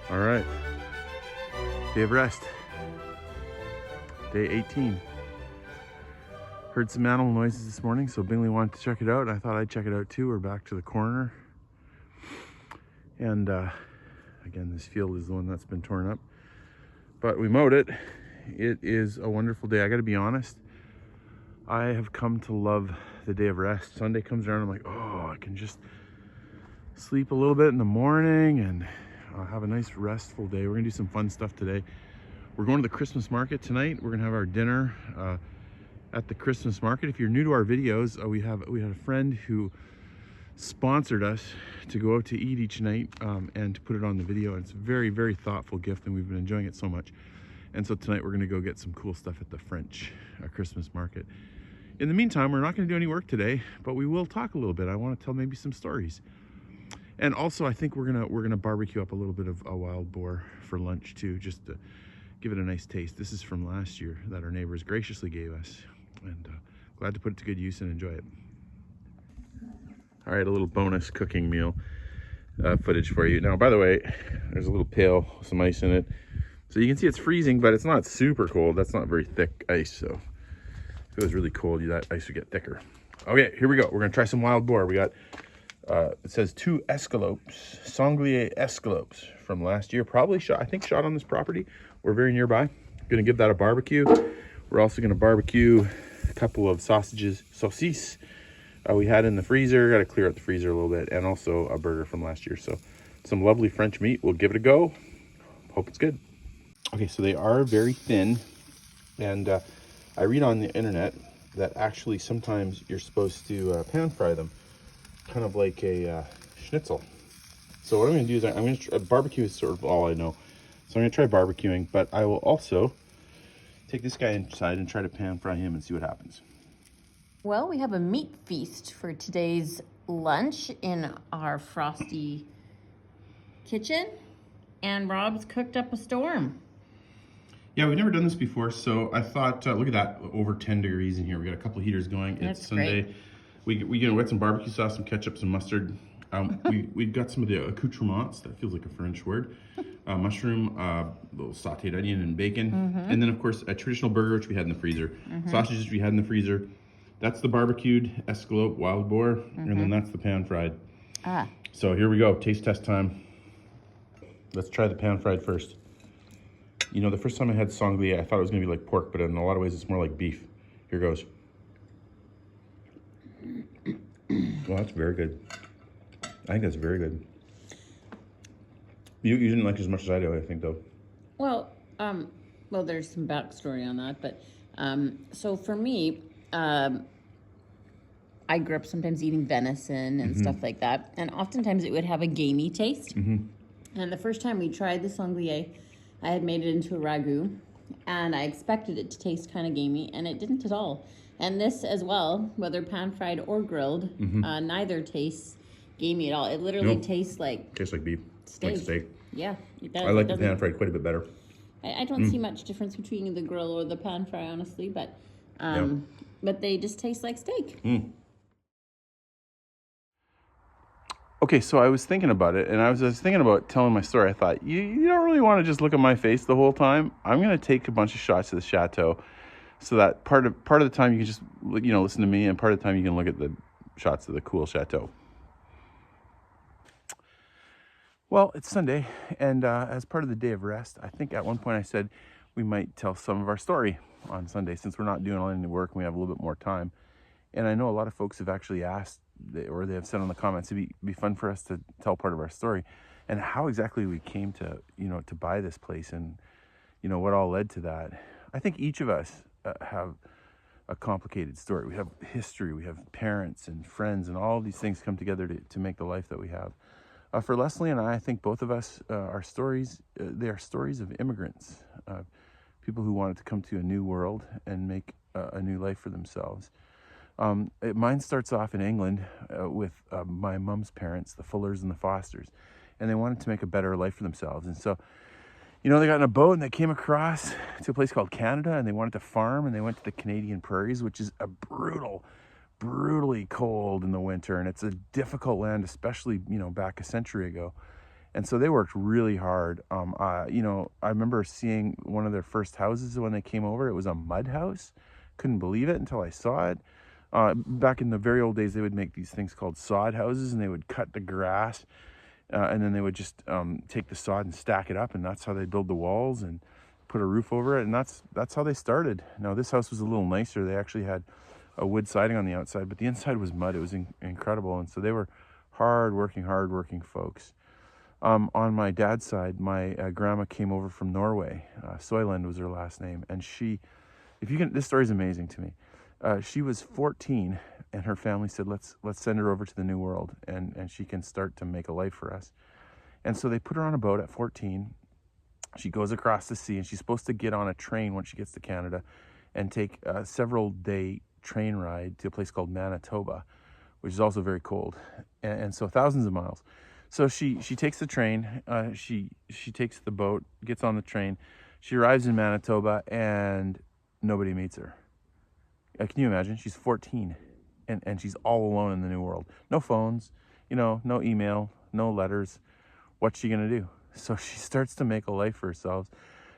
All right, day of rest, day 18. Heard some animal noises this morning, so Bingley wanted to check it out. I thought I'd check it out too. We're back to the corner. And again, this field is the one that's been torn up, but we mowed it. It is a wonderful day. I gotta be honest, I have come to love the day of rest. Sunday comes around, I'm like, oh, I can just sleep a little bit in the morning and have a nice restful day. We're gonna do some fun stuff today. We're going to the Christmas market tonight. We're gonna have our dinner at the Christmas market. If you're new to our videos, we had a friend who sponsored us to go out to eat each night and to put it on the video. And it's a very, very thoughtful gift, and we've been enjoying it so much. And so tonight we're gonna go get some cool stuff at the French Christmas market. In the meantime, we're not gonna do any work today, but we will talk a little bit. I wanna tell maybe some stories. And also I think we're gonna barbecue up a little bit of a wild boar for lunch too, just to give it a nice taste. This is from last year that our neighbors graciously gave us, and glad to put it to good use and enjoy it. All right, a little bonus cooking meal footage for you. Now, by the way, there's a little pail with some ice in it. So you can see it's freezing, but it's not super cold. That's not very thick ice, so if it was really cold, that ice would get thicker. Okay, here we go. We're gonna try some wild boar. We got, it says 2 escalopes, sanglier escalopes from last year. Probably shot, I think shot on this property. We're very nearby. Gonna give that a barbecue. We're also gonna barbecue a couple of sausages, saucisses, we had in the freezer. Got to clear out the freezer a little bit, and also a burger from last year. So some lovely French meat. We'll give it a go. Hope it's good. Okay, so they are very thin, and I read on the internet that actually sometimes you're supposed to pan fry them, kind of like a schnitzel. So what I'm going to do is I'm going to barbecue is sort of all I know. So I'm going to try barbecuing, but I will also take this guy inside and try to pan fry him and see what happens. Well, we have a meat feast for today's lunch in our frosty kitchen, and Rob's cooked up a storm. Yeah, we've never done this before, so I thought, look at that, over 10 degrees in here. We got a couple heaters going. That's it's Sunday. Great. We get some barbecue sauce, some ketchup, some mustard. We got some of the accoutrements. That feels like a French word. Mushroom, little sauteed onion and bacon, and then of course a traditional burger which we had in the freezer. Sausages we had in the freezer. That's the barbecued escalope wild boar, and then that's the pan fried. So here we go, taste test time. Let's try the pan fried first. You know, the first time I had sanglier, I thought it was gonna be like pork, but in a lot of ways it's more like beef. Here goes. Well, that's very good. I think that's very good. You didn't like it as much as I do, I think, though. Well, there's some backstory on that, but so for me, I grew up sometimes eating venison and stuff like that, and oftentimes it would have a gamey taste. And the first time we tried the sanglier, I had made it into a ragu, and I expected it to taste kind of gamey, and it didn't at all. And this as well, whether pan fried or grilled, neither tastes gamey at all. It literally tastes like beef, steak. like steak. Yeah, it does. I like the pan fried quite a bit better. I don't see much difference between the grill or the pan fry, honestly, but they just taste like steak. Okay, so I was thinking about it, and I was thinking about telling my story. I thought, you don't really want to just look at my face the whole time. I'm going to take a bunch of shots of the Chateau, so that part of the time you can just, listen to me, and part of the time you can look at the shots of the cool Chateau. Well, it's Sunday, and as part of the day of rest, I think at one point I said we might tell some of our story on Sunday, since we're not doing any work and we have a little bit more time. And I know a lot of folks have actually asked, or they have said in the comments, it'd be fun for us to tell part of our story and how exactly we came to, to buy this place, and, what all led to that. I think each of us have a complicated story. We have history, we have parents and friends, and all these things come together to make the life that we have. For Leslie and I think both of us, our stories, they are stories of immigrants, people who wanted to come to a new world and make a new life for themselves. Mine starts off in England with my mom's parents, the Fullers and the Fosters, and they wanted to make a better life for themselves. And so, they got in a boat and they came across to a place called Canada, and they wanted to farm, and they went to the Canadian prairies, which is a brutally cold in the winter, and it's a difficult land, especially back a century ago. And so they worked really hard. You know, I remember seeing one of their first houses when they came over. It was a mud house. Couldn't believe it until I saw it. Back in the very old days, they would make these things called sod houses, and they would cut the grass, and then they would just take the sod and stack it up, and that's how they build the walls and put a roof over it. And that's how they started. Now, this house was a little nicer. They actually had a wood siding on the outside, but the inside was mud. It was incredible. And so they were hard-working folks. On my dad's side, my grandma came over from Norway. Soyland was her last name. And she, this story is amazing to me. She was 14, and her family said, let's send her over to the New World, and she can start to make a life for us. And so they put her on a boat at 14. She goes across the sea, and she's supposed to get on a train when she gets to Canada and take a several-day train ride to a place called Manitoba, which is also very cold, and so thousands of miles. So she takes the train, she takes the boat, gets on the train, she arrives in Manitoba, and nobody meets her. Can you imagine? She's 14, and she's all alone in the New World. No phones, you know, no email, no letters. What's she gonna do? So she starts to make a life for herself.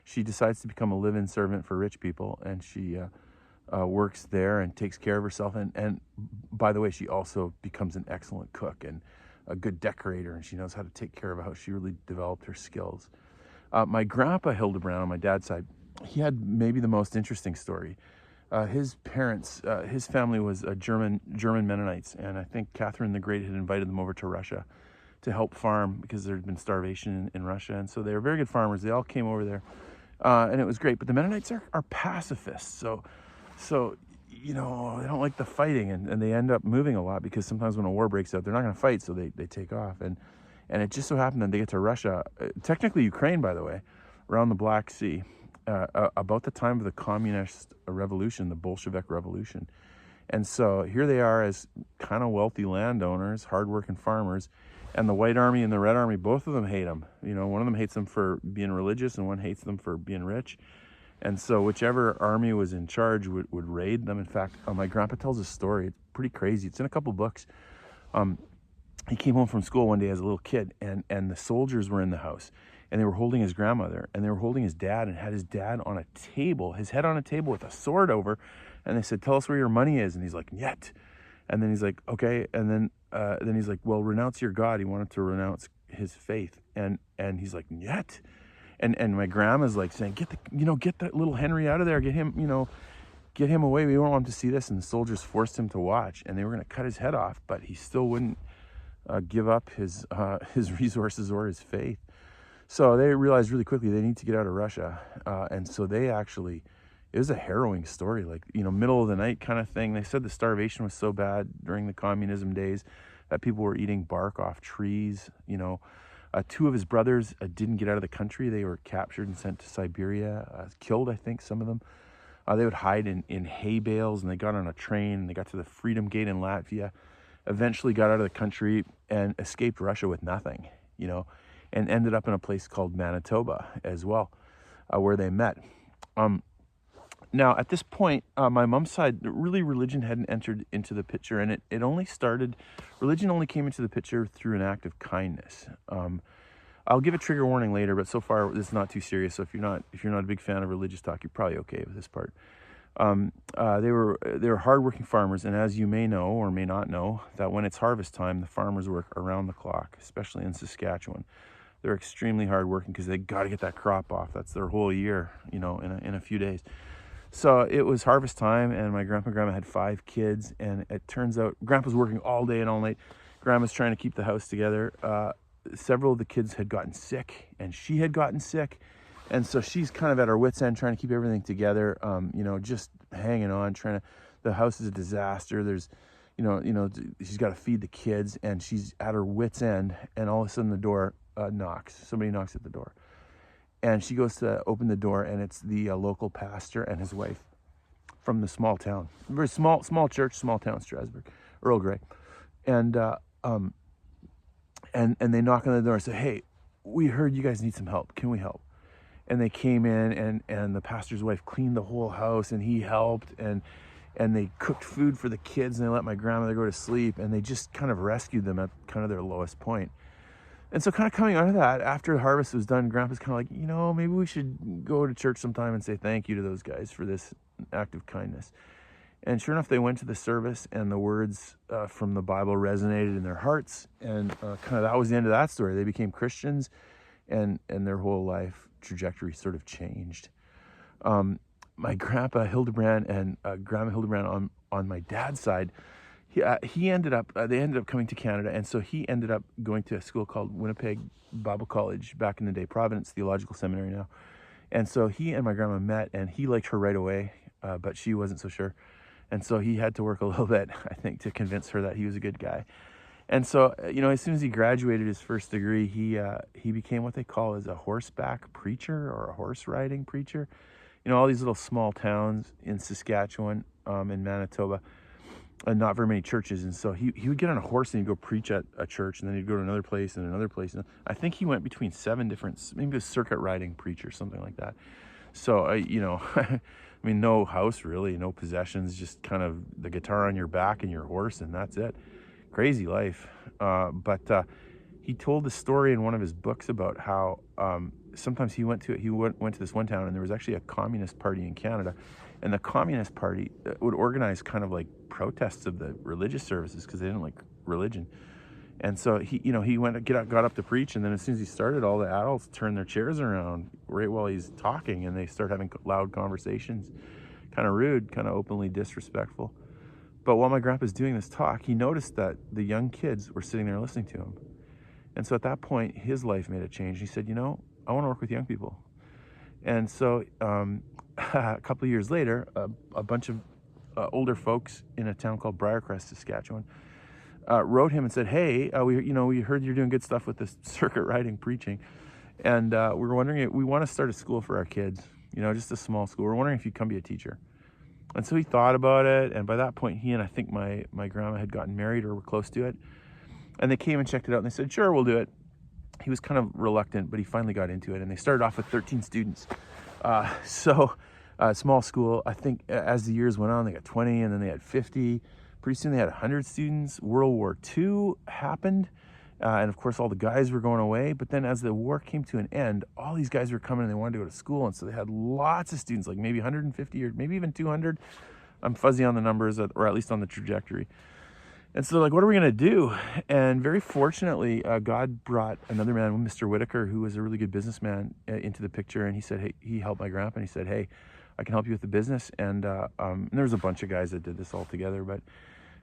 She decides to become a live-in servant for rich people, and she works there and takes care of herself. And by the way, she also becomes an excellent cook and a good decorator, and she knows how to take care of a house. She really developed her skills. My grandpa Hildebrand on my dad's side, he had maybe the most interesting story. His parents, his family was German Mennonites, and I think Catherine the Great had invited them over to Russia to help farm because there had been starvation in Russia, and so they were very good farmers. They all came over there, and it was great. But the Mennonites are pacifists, so you know, they don't like the fighting, and they end up moving a lot because sometimes when a war breaks out, they're not going to fight, so they take off. And it just so happened that they get to Russia, technically Ukraine, by the way, around the Black Sea, about the time of the communist revolution, the Bolshevik revolution. And so here they are as kind of wealthy landowners, hardworking farmers, and the White Army and the Red Army, both of them hate them. You know, one of them hates them for being religious, and one hates them for being rich. And so whichever army was in charge would raid them. In fact, my grandpa tells a story. It's pretty crazy. It's in a couple books. He came home from school one day as a little kid, and the soldiers were in the house, and they were holding his grandmother, and they were holding his dad, and had his dad on a table, his head on a table with a sword over, and they said, "Tell us where your money is." And he's like, "Yet." And then he's like, "Okay." And then he's like, "Well, renounce your God." He wanted to renounce his faith, and he's like, "Yet." And my grandma's like saying, get that little Henry out of there, get him away. We don't want him to see this. And the soldiers forced him to watch, and they were going to cut his head off, but he still wouldn't give up his resources or his faith. So they realized really quickly they need to get out of Russia, and so it was a harrowing story, like, you know, middle of the night kind of thing. They said the starvation was so bad during the communism days that people were eating bark off trees, you know. Two of his brothers didn't get out of the country. They were captured and sent to Siberia, killed, I think, some of them. They would hide in hay bales, and they got on a train, and they got to the Freedom Gate in Latvia, eventually got out of the country and escaped Russia with nothing, you know, and ended up in a place called Manitoba as well, where they met. Now, at this point, my mom's side, really religion hadn't entered into the picture, and religion only came into the picture through an act of kindness. I'll give a trigger warning later, but so far this is not too serious, so if you're not a big fan of religious talk, you're probably okay with this part. They were hardworking farmers, and as you may know or may not know, that when it's harvest time, the farmers work around the clock, especially in Saskatchewan. They're extremely hardworking because they got to get that crop off. That's their whole year, you know, in a few days. So it was harvest time, and my grandma had 5 kids, and it turns out grandpa's working all day and all night. Grandma's trying to keep the house together. Several of the kids had gotten sick, and she had gotten sick, and so she's kind of at her wit's end trying to keep everything together, you know, just hanging on, the house is a disaster. There's, you know, she's got to feed the kids, and she's at her wit's end, and all of a sudden the door knocks. Somebody knocks at the door. And she goes to open the door, and it's the local pastor and his wife from the small town. Very small church, small town, Strasbourg, Earl Grey. And they knock on the door and say, "Hey, we heard you guys need some help. Can we help?" And they came in, and the pastor's wife cleaned the whole house, and he helped, and they cooked food for the kids, and they let my grandmother go to sleep, and they just kind of rescued them at kind of their lowest point. And so kind of coming out of that, after the harvest was done, Grandpa's kind of like, maybe we should go to church sometime and say thank you to those guys for this act of kindness. And sure enough, they went to the service, and the words from the Bible resonated in their hearts. And kind of that was the end of that story. They became Christians, and their whole life trajectory sort of changed. My grandpa Hildebrand and grandma Hildebrand on my dad's side, he ended up, they ended up coming to Canada. And so he ended up going to a school called Winnipeg Bible College back in the day, Providence Theological Seminary now. And so he and my grandma met, and he liked her right away, but she wasn't so sure. And so he had to work a little bit, I think, to convince her that he was a good guy. And so, as soon as he graduated his first degree, he became what they call as a horseback preacher or a horse riding preacher. All these little small towns in Saskatchewan, in Manitoba, and not very many churches. And so he would get on a horse and he'd go preach at a church, and then he'd go to another place and another place. And I think he went between 7 different, maybe a circuit riding preacher, something like that. So, I mean, no house really, no possessions, just kind of the guitar on your back and your horse, and that's it. Crazy life. But he told the story in one of his books about how sometimes he went to this one town, and there was actually a communist party in Canada, and the communist party would organize kind of like protests of the religious services because they didn't like religion. And so he got up to preach, and then as soon as he started, all the adults turned their chairs around right while he's talking, and they start having loud conversations, kind of rude, kind of openly disrespectful. But while my grandpa's doing this talk, he noticed that the young kids were sitting there listening to him. And so at that point, his life made a change. He said, I want to work with young people. And so a couple of years later, a bunch of older folks in a town called Briarcrest, Saskatchewan, wrote him and said, hey, we heard you're doing good stuff with this circuit riding preaching. And we're wondering if we want to start a school for our kids, just a small school. We're wondering if you'd come be a teacher. And so he thought about it. And by that point, he and I think my grandma had gotten married or were close to it. And they came and checked it out, and they said, sure, we'll do it. He was kind of reluctant, but he finally got into it. And they started off with 13 students. Small school. I think as the years went on, they got 20, and then they had 50. Pretty soon they had 100 students. World War II happened. And of course, all the guys were going away. But then as the war came to an end, all these guys were coming and they wanted to go to school. And so they had lots of students, like maybe 150 or maybe even 200. I'm fuzzy on the numbers, or at least on the trajectory. And so they're like, what are we going to do? And very fortunately, God brought another man, Mr. Whitaker, who was a really good businessman, into the picture. And he said, hey, he helped my grandpa. And he said, hey, I can help you with the business. And there was a bunch of guys that did this all together. But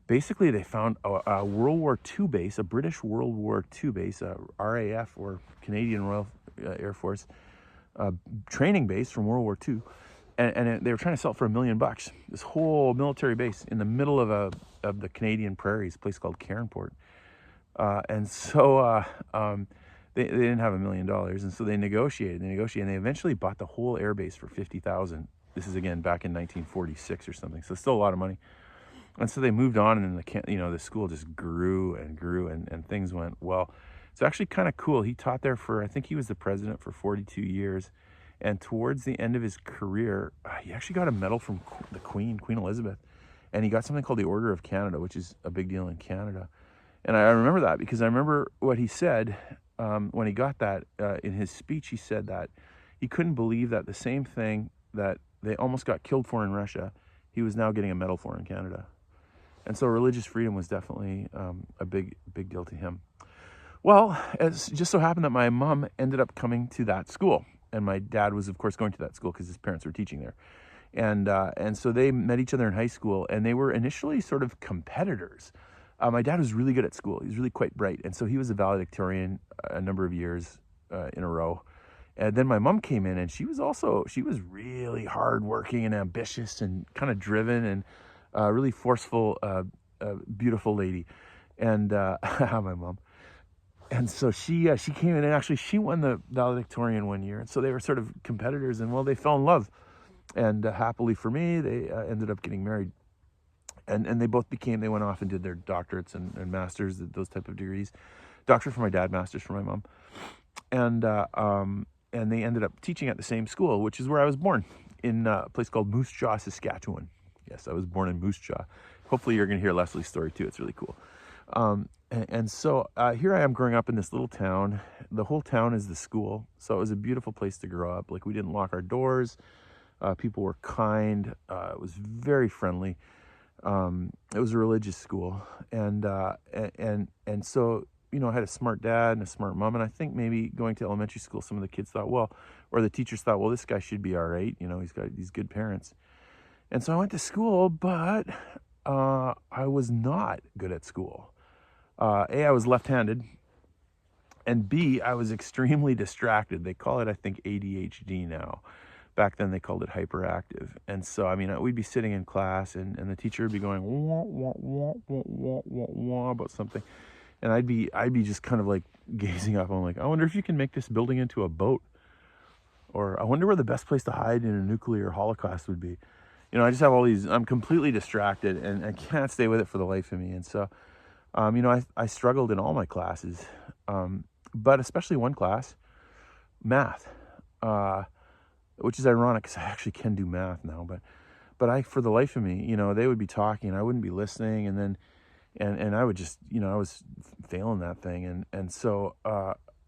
basically, they found a World War II base, a British World War II base, a RAF or Canadian Royal Air Force training base from World War II. And they were trying to sell it for $1 million. This whole military base in the middle of the Canadian prairies, a place called Cairnport. And so they didn't have $1 million, and so they negotiated, and they eventually bought the whole air base for $50,000. This is again back in 1946 or something, so still a lot of money. And so they moved on, and then the school just grew and grew, and things went well. It's actually kind of cool. He taught there for, I think he was the president for 42 years. And towards the end of his career, he actually got a medal from the Queen Elizabeth. And he got something called the Order of Canada, which is a big deal in Canada. And I remember that because I remember what he said when he got that. In his speech, he said that he couldn't believe that the same thing that they almost got killed for in Russia, he was now getting a medal for in Canada. And so religious freedom was definitely a big deal to him. Well, it just so happened that my mom ended up coming to that school. And my dad was, of course, going to that school because his parents were teaching there. And so they met each other in high school, and they were initially sort of competitors. My dad was really good at school. He was really quite bright. And so he was a valedictorian a number of years in a row. And then my mom came in, and she was really hardworking and ambitious and kind of driven and really forceful, beautiful lady. And my mom. And so she came in, and actually she won the valedictorian one year. And so they were sort of competitors, and well, they fell in love. And happily for me, they ended up getting married. And they both they went off and did their doctorates and masters, those type of degrees. Doctorate for my dad, master's for my mom. And they ended up teaching at the same school, which is where I was born, in a place called Moose Jaw, Saskatchewan. Yes, I was born in Moose Jaw. Hopefully you're going to hear Leslie's story too. It's really cool. And so here I am growing up in this little town. The whole town is the school. So it was a beautiful place to grow up. Like, we didn't lock our doors. People were kind. It was very friendly. It was a religious school. And so, I had a smart dad and a smart mom. And I think maybe going to elementary school, some of the kids thought, well, or the teachers thought, well, this guy should be all right. He's got these good parents. And so I went to school, but I was not good at school. A, I was left-handed, and B, I was extremely distracted. They call it, I think, ADHD now. Back then, they called it hyperactive. And so, we'd be sitting in class, and the teacher would be going, wah, wah, wah, wah, wah, wah, wah, about something. And I'd be just kind of like gazing up. I'm like, I wonder if you can make this building into a boat. Or I wonder where the best place to hide in a nuclear holocaust would be. I just have all these, I'm completely distracted, and I can't stay with it for the life of me. And so, I struggled in all my classes, but especially one class, math, which is ironic because I actually can do math now. But for the life of me, they would be talking, and I wouldn't be listening, and then, and I would just, I was failing that thing, and so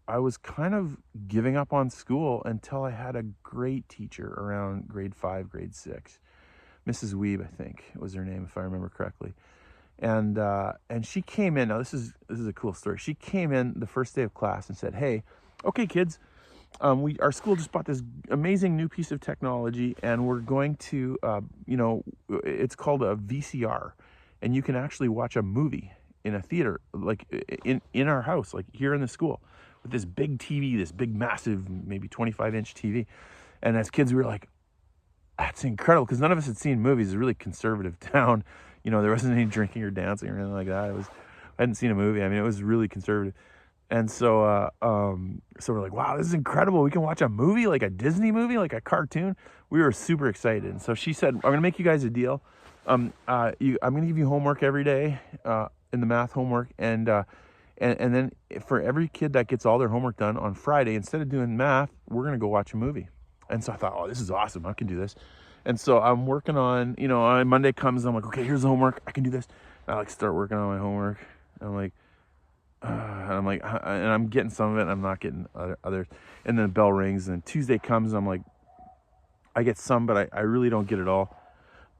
I was kind of giving up on school until I had a great teacher around grade 5, grade 6, Mrs. Weeb, I think was her name, if I remember correctly. And she came in. Now this is a cool story. She came in the first day of class and said, "Hey, okay, kids, our school just bought this amazing new piece of technology, and we're going to, it's called a VCR, and you can actually watch a movie in a theater, like in our house, like here in the school, with this big TV, this big, massive, maybe 25-inch TV." And as kids, we were like, "That's incredible," because none of us had seen movies. It's a really conservative town. There wasn't any drinking or dancing or anything like that. I hadn't seen a movie. It was really conservative. And so, so we're like, wow, this is incredible. We can watch a movie, like a Disney movie, like a cartoon. We were super excited. And so she said, "I'm going to make you guys a deal. I'm going to give you homework every day, in the math homework. And then for every kid that gets all their homework done on Friday, instead of doing math, we're going to go watch a movie." And so I thought, oh, this is awesome. I can do this. And so I'm working on, on Monday comes, I'm like, okay, here's the homework. I can do this. And I start working on my homework. And I'm getting some of it, and I'm not getting others. And then the bell rings, and Tuesday comes, and I'm like, I get some, but I really don't get it all.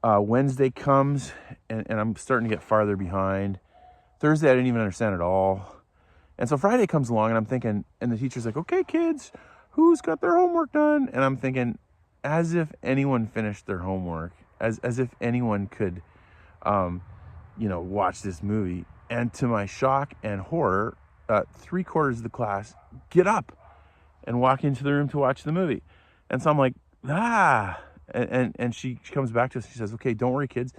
Wednesday comes, and I'm starting to get farther behind. Thursday, I didn't even understand it all. And so Friday comes along, and I'm thinking, and the teacher's like, okay, kids, who's got their homework done? And I'm thinking, as if anyone finished their homework, as if anyone could, watch this movie. And to my shock and horror, 3/4 of the class get up and walk into the room to watch the movie. And so I'm like, and she comes back to us. She says, "Okay, don't worry, kids.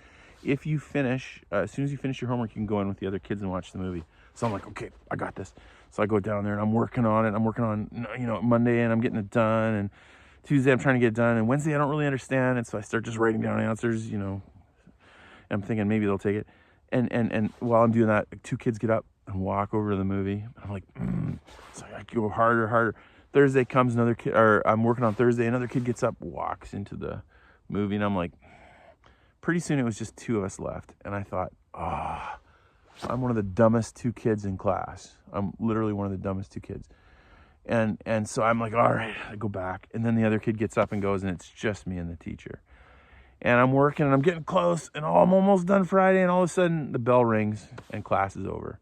If you finish, as soon as you finish your homework, you can go in with the other kids and watch the movie." So I'm like, okay, I got this. So I go down there, and I'm working on it. I'm working on, Monday, and I'm getting it done. And Tuesday, I'm trying to get it done. And Wednesday, I don't really understand. And so I start just writing down answers, and I'm thinking maybe they'll take it. And while I'm doing that, 2 kids get up and walk over to the movie. I'm like, so I go harder. Thursday comes, another kid, or I'm working on Thursday, another kid gets up, walks into the movie. And I'm like, pretty soon it was just 2 of us left. And I thought, I'm one of the dumbest 2 kids in class. I'm literally one of the dumbest 2 kids. And so I'm like, all right, I go back. And then the other kid gets up and goes, and it's just me and the teacher. And I'm working, and I'm getting close, and I'm almost done Friday, and all of a sudden the bell rings and class is over.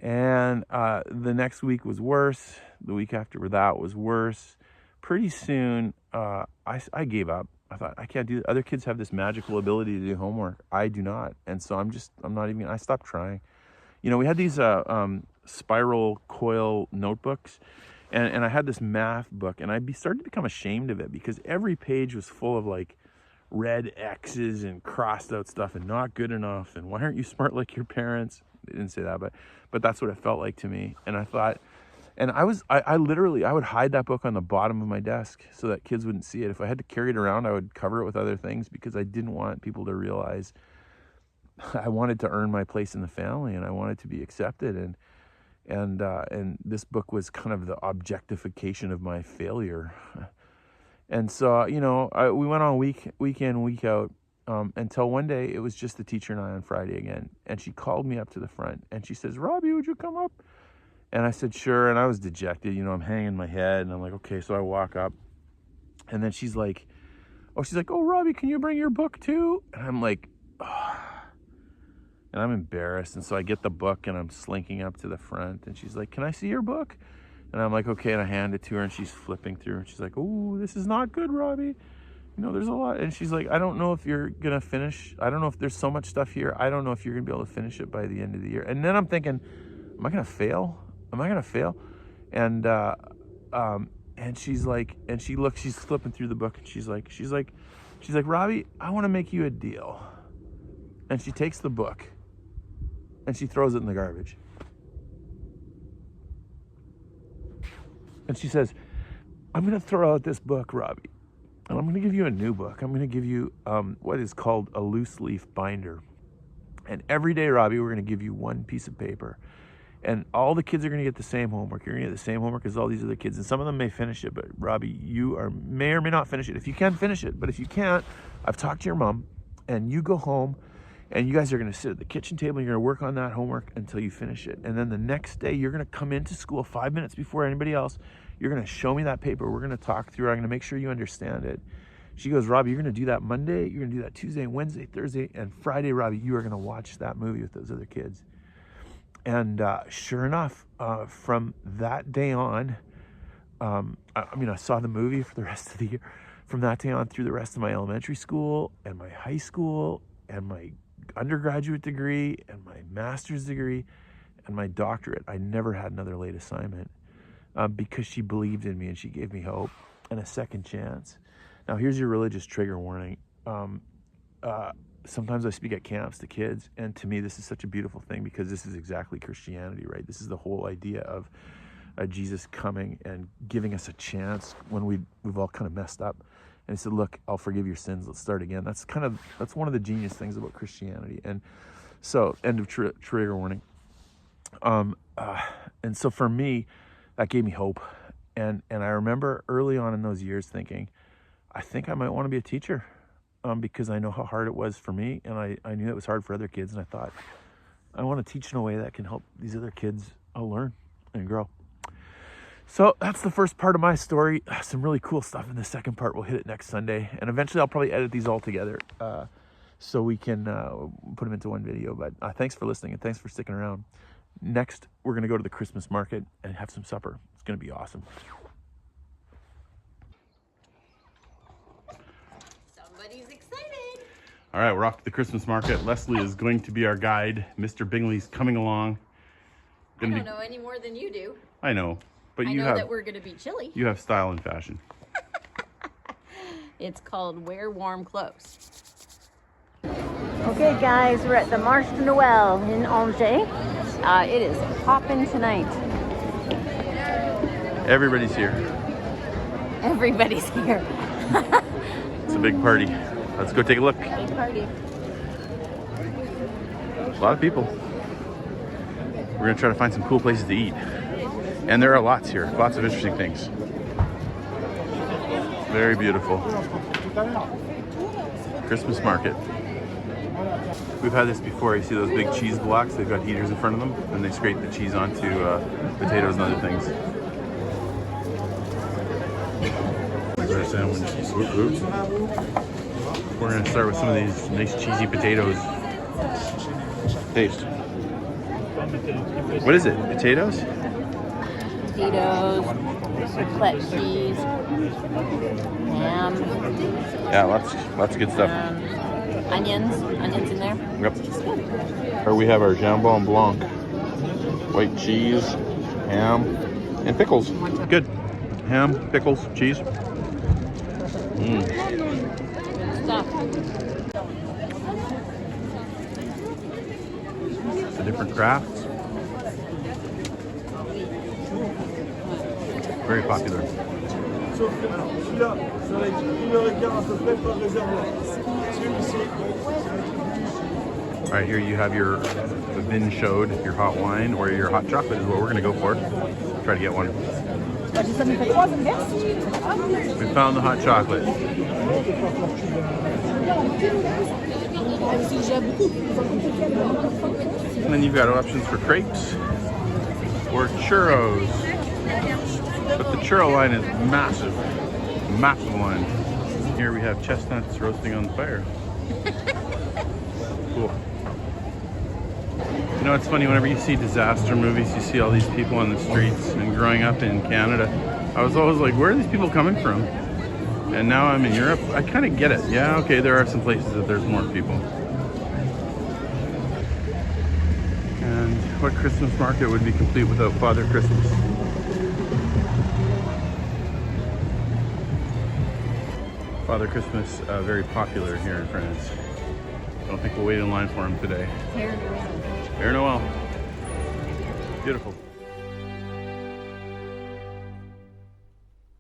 And the next week was worse. The week after that was worse. Pretty soon, I gave up. I thought, I can't do it. Other kids have this magical ability to do homework. I do not. And so I stopped trying. We had these spiral coil notebooks, and I had this math book, and I started to become ashamed of it because every page was full of like red X's and crossed out stuff and not good enough, and why aren't you smart like your parents? They didn't say that, but that's what it felt like to me. And I thought, and I would hide that book on the bottom of my desk so that kids wouldn't see it. If I had to carry it around, I would cover it with other things because I didn't want people to realize. I wanted to earn my place in the family, and I wanted to be accepted. And this book was kind of the objectification of my failure. And so, we went on week in, week out, until one day it was just the teacher and I on Friday again. And she called me up to the front and she says, Robbie, would you come up? And I said, sure. And I was dejected, you know, I'm hanging my head and I'm like, okay. So I walk up and then she's like, oh, Robbie, can you bring your book too? And I'm like, oh. And I'm embarrassed. And so I get the book and I'm slinking up to the front and she's like, can I see your book? And I'm like, okay. And I hand it to her and she's flipping through and she's like, oh, this is not good, Robbie. You know, there's a lot. And she's like, I don't know if you're going to finish. I don't know if there's so much stuff here. I don't know if you're going to be able to finish it by the end of the year. And then I'm thinking, am I going to fail? Am I going to fail? And she's like, and she looks, she's flipping through the book and she's like, Robbie, I want to make you a deal. And she takes the book and she throws it in the garbage. And she says, I'm going to throw out this book, Robbie. And I'm going to give you a new book. I'm going to give you what is called a loose leaf binder. And every day, Robbie, we're going to give you one piece of paper. And all the kids are going to get the same homework. You're going to get the same homework as all these other kids. And some of them may finish it, but Robbie, may or may not finish it. If you can, finish it. But if you can't, I've talked to your mom. And you go home, and you guys are going to sit at the kitchen table. And you're going to work on that homework until you finish it. And then the next day, you're going to come into school 5 minutes before anybody else. You're going to show me that paper. We're going to talk through it. I'm going to make sure you understand it. She goes, Robbie, you're going to do that Monday. You're going to do that Tuesday, Wednesday, Thursday, and Friday, Robbie, you are going to watch that movie with those other kids. And sure enough, from that day on, I saw the movie for the rest of the year. From that day on through the rest of my elementary school and my high school and my undergraduate degree and my master's degree and my doctorate, I never had another late assignment. Because she believed in me and she gave me hope and a second chance. Now, here's your religious trigger warning. Sometimes I speak at camps to kids, and to me, this is such a beautiful thing because this is exactly Christianity, right? This is the whole idea of Jesus coming and giving us a chance when we've all kind of messed up. And he said, look, I'll forgive your sins. Let's start again. That's one of the genius things about Christianity. And so, end of trigger warning. And so for me, that gave me hope. And I remember early on in those years thinking, I think I might want to be a teacher because I know how hard it was for me. And I knew it was hard for other kids. And I thought, I want to teach in a way that can help these other kids learn and grow. So that's the first part of my story. Some really cool stuff in the second part. We'll hit it next Sunday. And eventually I'll probably edit these all together so we can put them into one video. But thanks for listening and thanks for sticking around. Next, we're going to go to the Christmas market and have some supper. It's going to be awesome. Somebody's excited. All right, we're off to the Christmas market. Leslie is going to be our guide. Mr. Bingley's coming along. I don't know any more than you do. I know, but I know that we're going to be chilly. You have style and fashion. It's called Wear Warm Clothes. Okay, guys, we're at the Marche de Noël in Angers. It is popping tonight. Everybody's here. Everybody's here. It's a big party. Let's go take a look. Big party. A lot of people. We're going to try to find some cool places to eat. And there are lots here. Lots of interesting things. Very beautiful. Christmas market. We've had this before. You see those big cheese blocks? They've got heaters in front of them, and they scrape the cheese onto potatoes and other things. Here's our sandwich. We're going to start with some of these nice cheesy potatoes. Taste. What is it? Potatoes? Potatoes, raclette cheese, ham. Yeah, lots of good stuff. Onions in there. Yep. Or we have our jambon blanc, white cheese, ham, and pickles. Good. Ham, pickles, cheese. Stuff. The different crafts. Very popular. All right, here you have your vin chaude, your hot wine, or your hot chocolate is what we're going to go for. Try to get one. We found the hot chocolate. And then you've got options for crepes or churros. But the churro line is massive. Massive line. Here we have chestnuts roasting on the fire. Cool. You know, it's funny, whenever you see disaster movies, you see all these people on the streets. And growing up in Canada, I was always like, where are these people coming from? And now I'm in Europe, I kind of get it. Yeah, okay, there are some places that there's more people. And what Christmas market would be complete without Father Christmas? Father Christmas, very popular here in France. I don't think we'll wait in line for him today. Père Noël. Beautiful.